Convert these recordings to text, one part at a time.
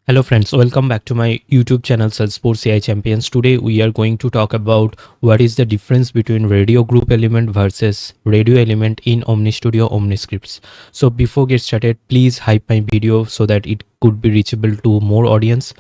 Hello friends, welcome back to my YouTube channel Salesforce AI Champions. Today we are going to talk about what is the difference between radio group element versus radio element in OmniStudio OmniScripts. So before get started, please hype my video so that it could be reachable to more audience.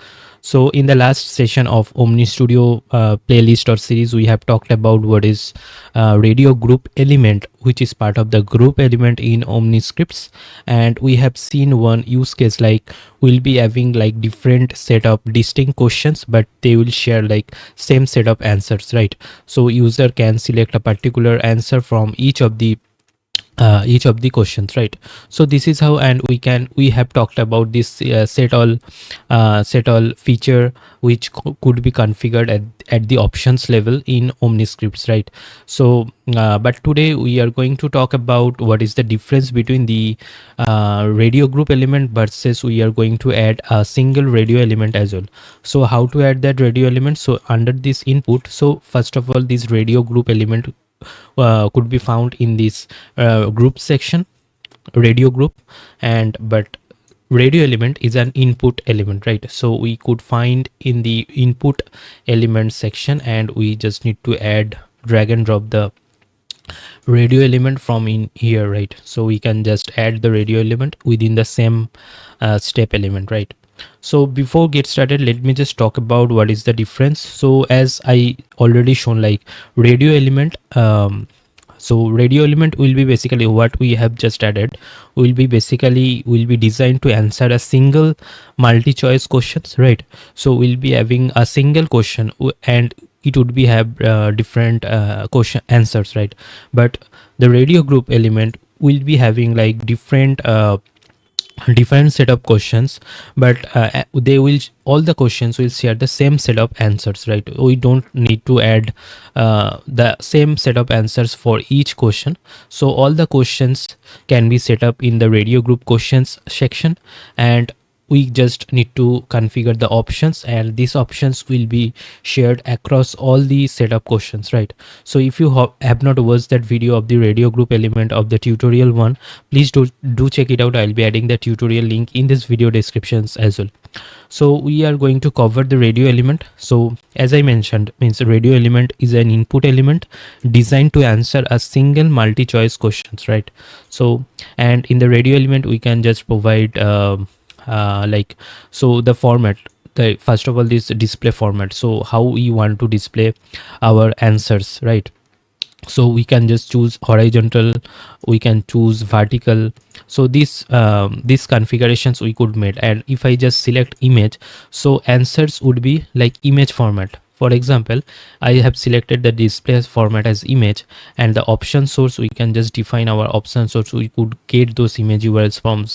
So in the last session of OmniStudio playlist or series, we have talked about what is radio group element, which is part of the group element in OmniScripts. And we have seen one use case like we'll be having like different set of distinct questions, but they will share like same set of answers, right? So user can select a particular answer from each of the questions, right? So this is how, and we have talked about this set all feature which could be configured at the options level in OmniScripts, right? So but today we are going to talk about what is the difference between the radio group element versus we are going to add a single radio element as well. So how to add that radio element? So under this input, so first of all, this radio group element could be found in this group section, radio group, and but radio element is an input element, right? So we could find in the input element section, and we just need to add, drag and drop the radio element from in here, right? So we can just add the radio element within the same step element, right? So before get started, let me just talk about what is the difference. So as I already shown, like radio element, so radio element will be basically what we have just added, will be designed to answer a single multi-choice questions, right? So we'll be having a single question and it would be have different question answers, right? But the radio group element will be having like different set of questions, but they will, all the questions will share the same set of answers, right? We don't need to add the same set of answers for each question. So all the questions can be set up in the radio group questions section, and we just need to configure the options, and these options will be shared across all the setup questions, right? So if you have not watched that video of the radio group element of the tutorial one, please do check it out. I'll be adding the tutorial link in this video descriptions as well. So we are going to cover the radio element. So as I mentioned, means radio element is an input element designed to answer a single multi-choice questions, right? So, and in the radio element we can just provide like, so the format, the first of all, this display format, so how we want to display our answers, right? So we can just choose horizontal, we can choose vertical. So these configurations we could make, and if I just select image, so answers would be like image format. For example, I have selected the display format as image, and the option source, we can just define our option source. We could get those image URLs from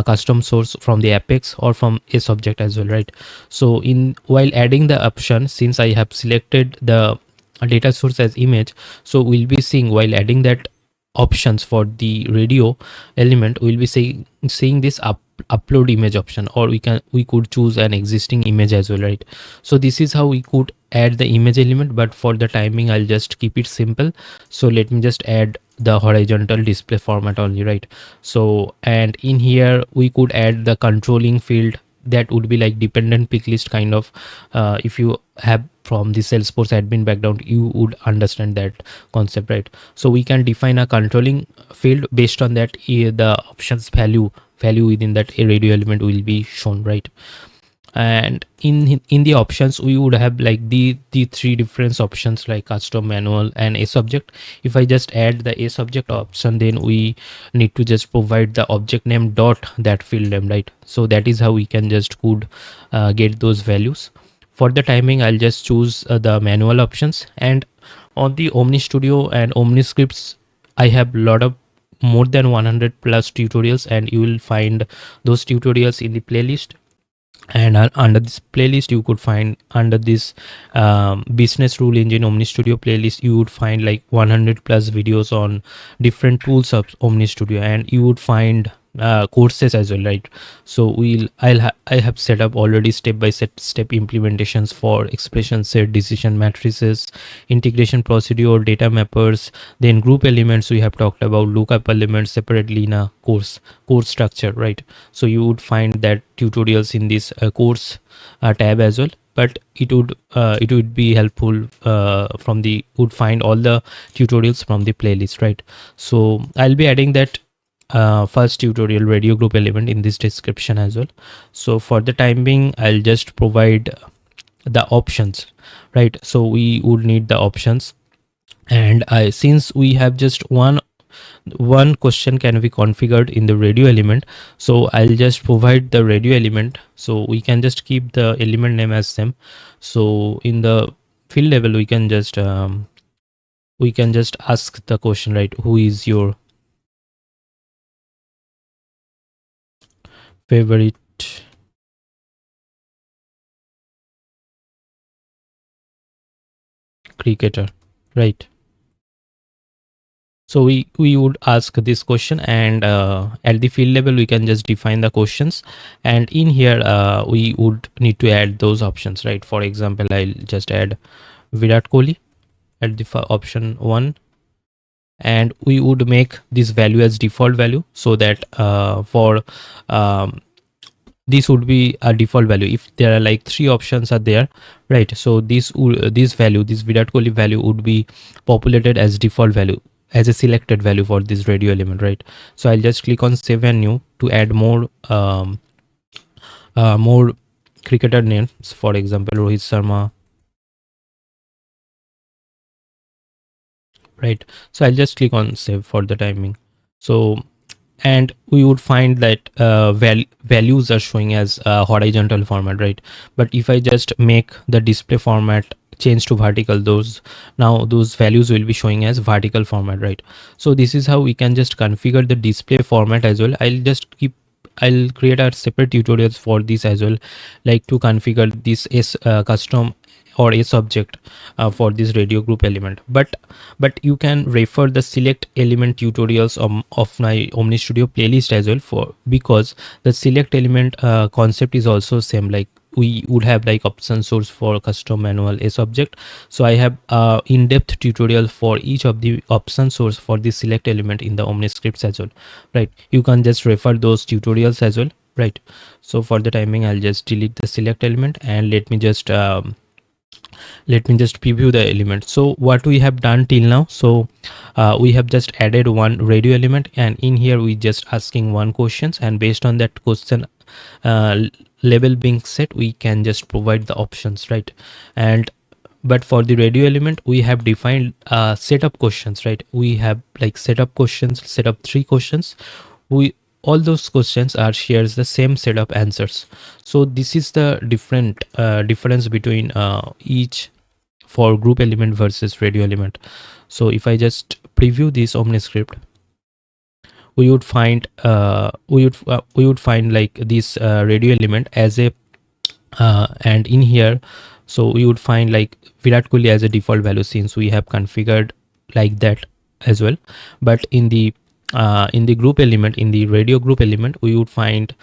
custom source from the Apex or from a subject as well, right? So in while adding the option, since I have selected the data source as image, so we'll be seeing while adding that options for the radio element, we'll be seeing this upload image option, or we could choose an existing image as well, right? So this is how we could add the image element, but for the timing I'll just keep it simple. So let me just add the horizontal display format only, right? So, and in here we could add the controlling field, that would be like dependent pick list kind of. If you have from the Salesforce admin background, you would understand that concept, right? So we can define a controlling field. Based on that, the options value within that radio element will be shown, right? And in the options we would have like the three different options like custom, manual, and a subject. If I just add the a subject option, then we need to just provide the object name dot that field name, right? So that is how we can just could get those values. For the timing, I'll just choose the manual options. And on the OmniStudio and OmniScripts, I have lot of more than 100 plus tutorials, and you will find those tutorials in the playlist. And under this playlist, you could find under this business rule engine OmniStudio playlist, you would find like 100 plus videos on different tools of OmniStudio, and you would find courses as well, right? So I have set up already step by step implementations for expression set, decision matrices, integration procedure, data mappers, then group elements. We have talked about lookup elements separately in a course structure, right? So you would find that tutorials in this course tab as well, but it would be helpful from the would find all the tutorials from the playlist, right? So I'll be adding that first tutorial radio group element in this description as well. So for the time being, I'll just provide the options, right? So we would need the options, and I since we have just one question can be configured in the radio element, so I'll just provide the radio element, so we can just keep the element name as same. So in the field level we can just ask the question, right? Who is your favorite cricketer, right? So we would ask this question, and at the field level we can just define the questions, and in here we would need to add those options, right? For example, I'll just add Virat Kohli at the option 1, and we would make this value as default value, so that for um, this would be a default value if there are like three options are there, right? So this value, this Virat Kohli value, would be populated as default value, as a selected value for this radio element, right? So I'll just click on save and new to add more cricketer names, for example Rohit Sharma, right? So I'll just click on save for the timing. So and we would find that values are showing as horizontal format, right? But if I just make the display format change to vertical, those values will be showing as vertical format, right? So this is how we can just configure the display format as well. I'll create a separate tutorials for this as well, like to configure this as custom or a subject for this radio group element. But you can refer the select element tutorials of my OmniStudio playlist as well, for because the select element concept is also same, like we would have like option source for custom manual a subject. So I have in-depth tutorial for each of the option source for the select element in the OmniScripts as well, right? You can just refer those tutorials as well, right? So for the timing, I'll just delete the select element, and let me just preview the element. So what we have done till now, so we have just added one radio element, and in here we just asking one questions, and based on that question label being set, we can just provide the options, right? And but for the radio element, we have defined setup questions, right? We have like setup questions, setup three questions. We all those questions are shares the same set of answers. So this is the difference between each for group element versus radio element. So if I just preview this OmniScript, we would find like this radio element as a and in here, so we would find like Virat Kohli as a default value, since we have configured like that as well. But in the group element, in the radio group element, we would find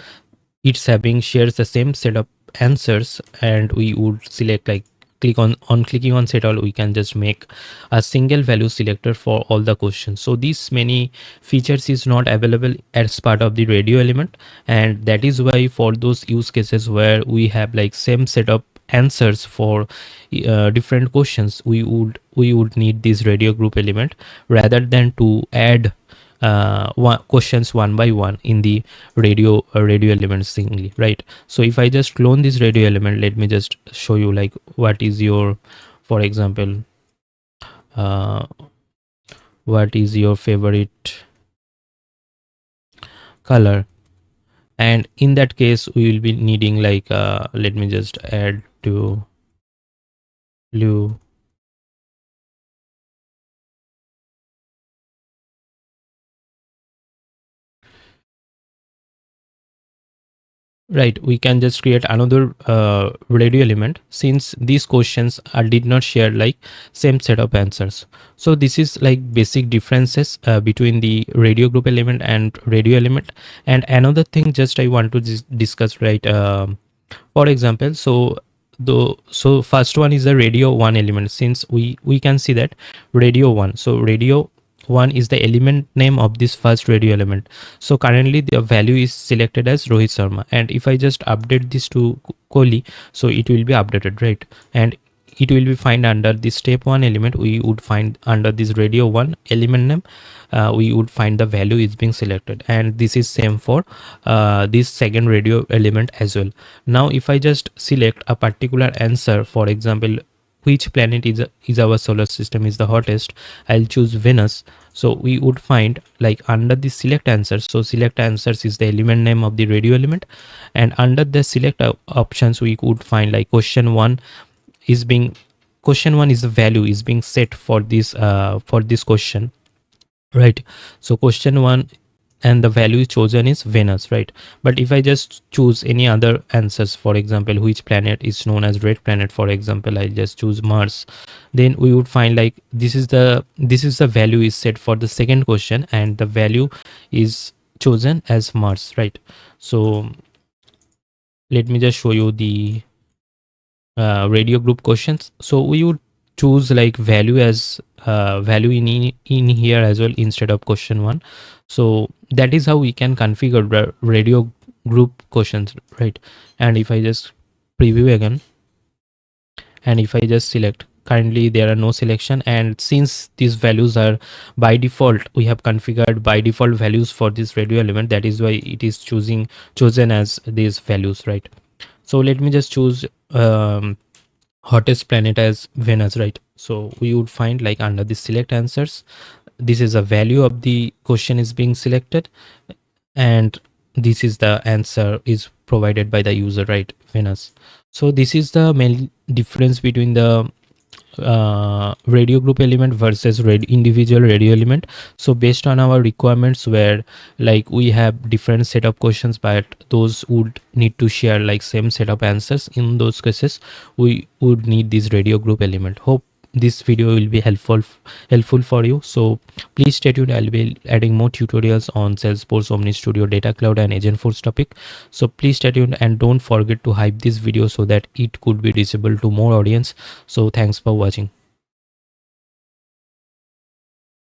it's having shares the same set of answers, and we would select like clicking on set all, we can just make a single value selector for all the questions. So these many features is not available as part of the radio element, and that is why for those use cases where we have like same set of answers for different questions, we would need this radio group element rather than to add questions one by one in the radio element singly, right? So if I just clone this radio element, let me just show you like what is your, for example, uh, what is your favorite color, and in that case we will be needing like let me just add to blue, Right, we can just create another radio element since these questions did not share like same set of answers. So this is like basic differences between the radio group element and radio element. And another thing just I want to discuss, right? For example, so first one is the radio 1 element. Since we can see that radio 1, so radio 1 is the element name of this first radio element. So currently the value is selected as Rohit Sharma, and if I just update this to Kohli, so it will be updated, right? And it will be find under the step 1 element. We would find under this radio 1 element name, we would find the value is being selected, and this is same for this second radio element as well. Now if I just select a particular answer, for example, which planet is our solar system is the hottest, I'll choose Venus. So we would find like under the select answers, so select answers is the element name of the radio element, and under the select options we would find like question 1 is the value is being set for this question, right? So question 1 and the value chosen is Venus, right? But if I just choose any other answers, for example, which planet is known as red planet, for example, I just choose Mars, then we would find like this is the value is set for the second question, and the value is chosen as Mars, right? So let me just show you the radio group questions. So we would choose like value as value in here as well instead of question 1. So that is how we can configure the radio group questions, right? And if I just preview again, and if I just select, currently there are no selection, and since these values are by default, we have configured by default values for this radio element, that is why it is chosen as these values, right? So let me just choose hottest planet as Venus, right? So we would find like under the select answers, this is a value of the question is being selected, and this is the answer is provided by the user, right? Venus. So this is the main difference between the radio group element versus individual radio element. So based on our requirements, where like we have different set of questions, but those would need to share like same set of answers, in those cases we would need this radio group element. Hope this video will be helpful for you. So please stay tuned, I'll be adding more tutorials on Salesforce OmniStudio Data Cloud and Agentforce topic. So please stay tuned and don't forget to hype this video so that it could be visible to more audience. So thanks for watching.